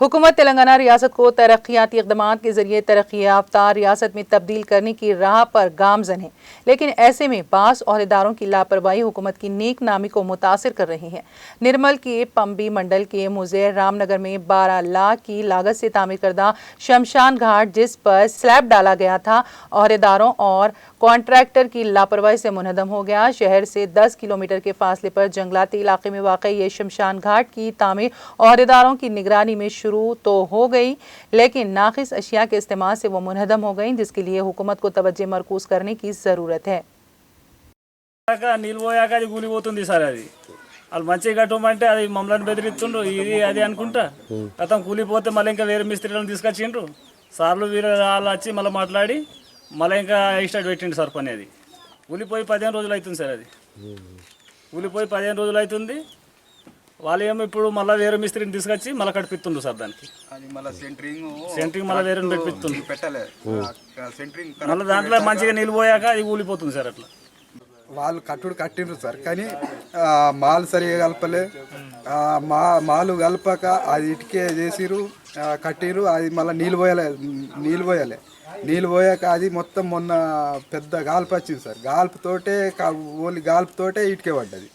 हुकूमत तेलंगाना रियासत को तरक्याती इक़दामात के जरिए तरक्की याफ्ता रियासत में तब्दील करने की राह पर गामजन है, लेकिन ऐसे में बास ओहदेदारों की लापरवाही हुकूमत की नेक नामी को मुतासिर कर रही है। निर्मल के पंबी मंडल के मुज़े रामनगर में 12 लाख की लागत से तामीर करदा शमशान घाट, जिस पर स्लैब डाला गया था, ओहदेदारों और कॉन्ट्रैक्टर की लापरवाही से मुनहदम हो गया। शहर से 10 किलोमीटर के फासले पर जंगलाती इलाके में वाक़ ये शमशान घाट की तामीर ओहदेदारों की निगरानी में शुरू तो हो गई, लेकिन नाक़िस अशिया के इस्तेमाल से वो मुनहदम हो गई, जिसके लिए हुकूमत को तवज्जो मरकूज करने की ज़रूरत है। వాళ్ళు మంచిగా కట్టమంటే అది మమ్మల్ని బెదిరిస్తుండ్రు, ఇది అది అనుకుంటా గతం కూలిపోతే మళ్ళీ ఇంకా వేరే మిస్త్రీలను తీసుకొచ్చిండ్రు. సార్లు వీరు వాళ్ళు వచ్చి మళ్ళీ మాట్లాడి మళ్ళీ ఇంకా ఎక్స్ట్రా పెట్టిండు సార్ పని. అది కూలిపోయి 15 రోజులు అవుతుంది సార్. అది కూలిపోయి 15 రోజులు అవుతుంది. వాళ్ళు ఏమో ఇప్పుడు మళ్ళీ వేరే మిస్త్రిని తీసుకొచ్చి మళ్ళీ కట్టిస్తుండ్రు సార్. దానికి సెంట్రింగ్ మళ్ళీ వేరే పెట్టిస్తుండ్రు, మళ్ళీ దాంట్లో మంచిగా నిలిపోయాక అది కూలిపోతుంది సార్. అట్లా వాళ్ళు కట్టిండ్రు సార్, కానీ మాలు సరిగా కలపలే. మాలు కలపక అది ఇటుకే చేసిరు, కట్టిరు. అది మళ్ళీ నీళ్ళు పోయాక అది మొత్తం మొన్న పెద్ద గాల్పు వచ్చింది సార్. ఓన్లీ గాల్పుతోటే ఇటుకే పడ్డది.